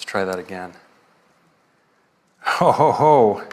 try that again. Ho, ho, ho.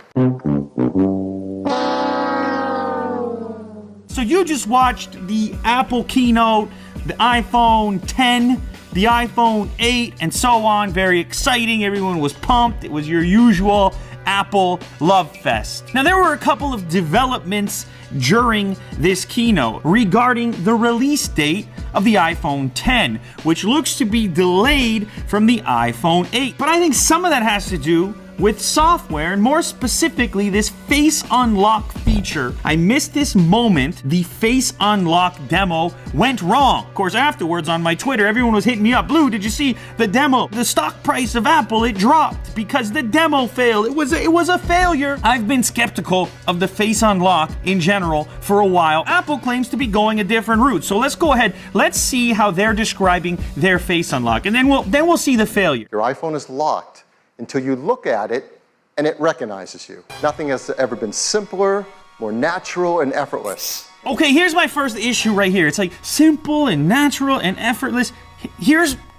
So you just watched the Apple keynote, the iPhone 10, the iPhone 8, and so on. Very exciting. Everyone was pumped. It was your usual Apple love fest. Now, there were a couple of developments during this keynote regarding the release date of the iPhone 10, which looks to be delayed from the iPhone 8. But I think some of that has to do with software, and more specifically, this face unlock feature. I missed this moment. The face unlock demo went wrong. Of course, afterwards on my Twitter, everyone was hitting me up. Blue, did you see the demo? The stock price of Apple, it dropped because the demo failed. It was a failure. I've been skeptical of the face unlock in general for a while. Apple claims to be going a different route. So let's go ahead. Let's see how they're describing their face unlock, and then we'll see the failure. Your iPhone is locked until you look at it and it recognizes you. Nothing has ever been simpler, more natural, and effortless. Okay, here's my first issue right here. It's like simple and natural and effortless.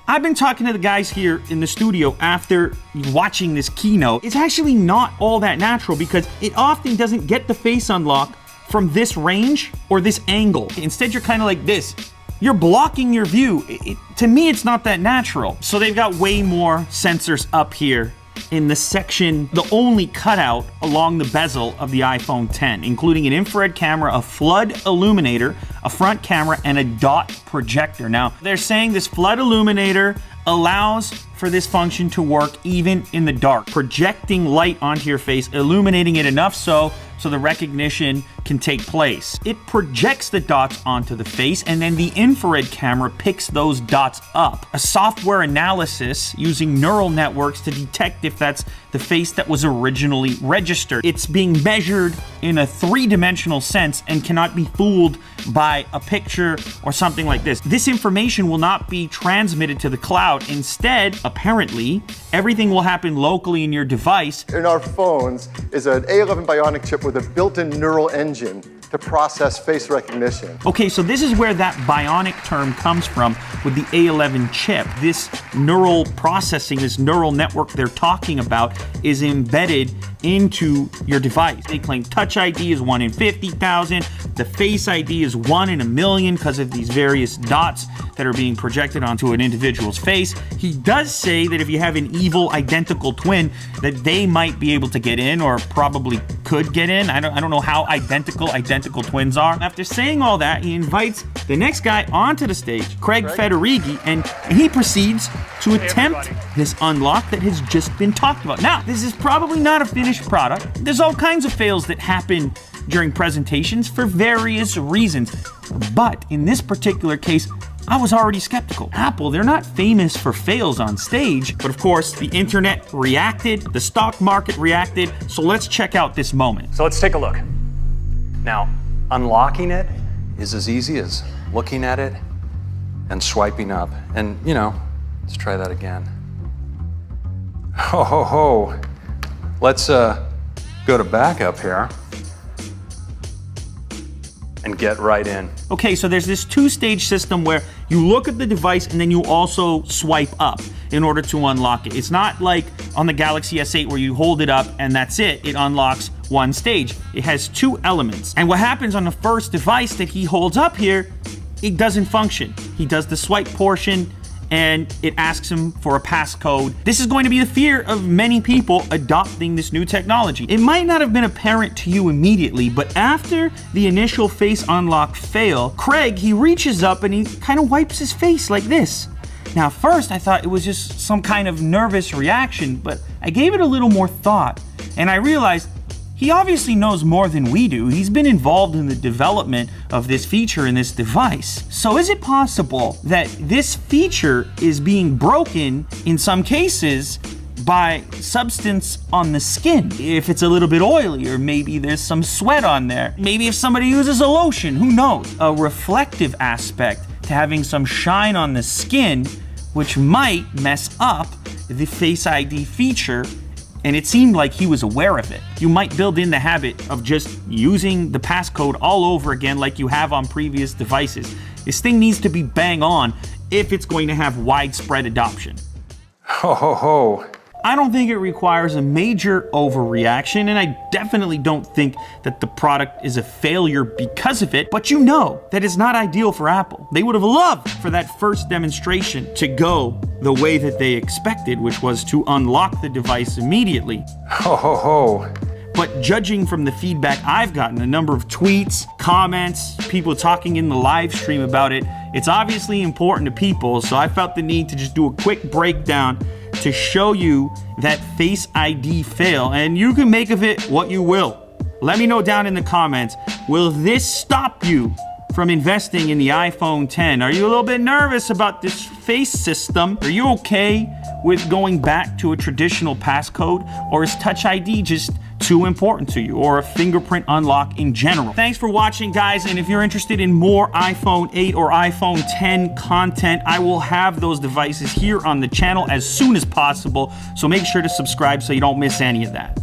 I've been talking to the guys here in the studio after watching this keynote. It's actually not all that natural because it often doesn't get the face unlock from this range or this angle. Instead, you're kind of like this. You're blocking your view. To me, it's not that natural. So they've got way more sensors up here in the section, the only cutout along the bezel of the iPhone 10, including an infrared camera, a flood illuminator, a front camera, and a dot projector. Now, they're saying this flood illuminator allows for this function to work even in the dark, projecting light onto your face, illuminating it enough so the recognition can take place. It projects the dots onto the face, and then the infrared camera picks those dots up. A software analysis using neural networks to detect if that's the face that was originally registered. It's being measured in a three-dimensional sense and cannot be fooled by a picture or something like this. This information will not be transmitted to the cloud. Instead, apparently, everything will happen locally in your device. In our phones is an A11 Bionic chip with a built-in neural engine to process face recognition. Okay, so this is where that bionic term comes from with the A11 chip. This neural processing, this neural network they're talking about is embedded into your device. They claim Touch ID is 1 in 50,000. The Face ID is 1 in a million because of these various dots that are being projected onto an individual's face. He does say that if you have an evil identical twin, that they might be able to get in, or probably could get in. I don't know how identical twins are. After saying all that, he invites the next guy onto the stage, Craig Federighi, and he proceeds to attempt this unlock that has just been talked about. Now, this is probably not a finished product. There's all kinds of fails that happen during presentations for various reasons. But in this particular case, I was already skeptical. Apple, they're not famous for fails on stage, but of course, the internet reacted, the stock market reacted, so let's check out this moment. So let's take a look. Now, unlocking it is as easy as looking at it and swiping up. And, let's try that again. Ho, ho, ho. Let's go to backup here and get right in. Okay, so there's this two-stage system where you look at the device and then you also swipe up in order to unlock it. It's not like on the Galaxy S8 where you hold it up and that's it. It unlocks one stage. It has two elements. And what happens on the first device that he holds up here, it doesn't function. He does the swipe portion and it asks him for a passcode. This is going to be the fear of many people adopting this new technology. It might not have been apparent to you immediately, but after the initial face unlock fail, Craig, he reaches up and he kind of wipes his face like this. Now, first I thought it was just some kind of nervous reaction, but I gave it a little more thought and I realized he obviously knows more than we do. He's been involved in the development of this feature in this device. So is it possible that this feature is being broken in some cases by substance on the skin? If it's a little bit oily, or maybe there's some sweat on there. Maybe if somebody uses a lotion, who knows? A reflective aspect to having some shine on the skin, which might mess up the Face ID feature. And it seemed like he was aware of it. You might build in the habit of just using the passcode all over again like you have on previous devices. This thing needs to be bang on if it's going to have widespread adoption. Ho, ho, ho. I don't think it requires a major overreaction, and I definitely don't think that the product is a failure because of it, but you know that it's not ideal for Apple. They would have loved for that first demonstration to go the way that they expected, which was to unlock the device immediately. Ho, ho, ho. But judging from the feedback I've gotten, a number of tweets, comments, people talking in the live stream about it, it's obviously important to people, so I felt the need to just do a quick breakdown to show you that Face ID fail, and you can make of it what you will. Let me know down in the comments, will this stop you from investing in the iPhone 10? Are you a little bit nervous about this face system? Are you okay with going back to a traditional passcode, or is Touch ID just too important to you, or a fingerprint unlock in general? Thanks for watching, guys, and if you're interested in more iPhone 8 or iPhone 10 content, I will have those devices here on the channel as soon as possible, so make sure to subscribe so you don't miss any of that.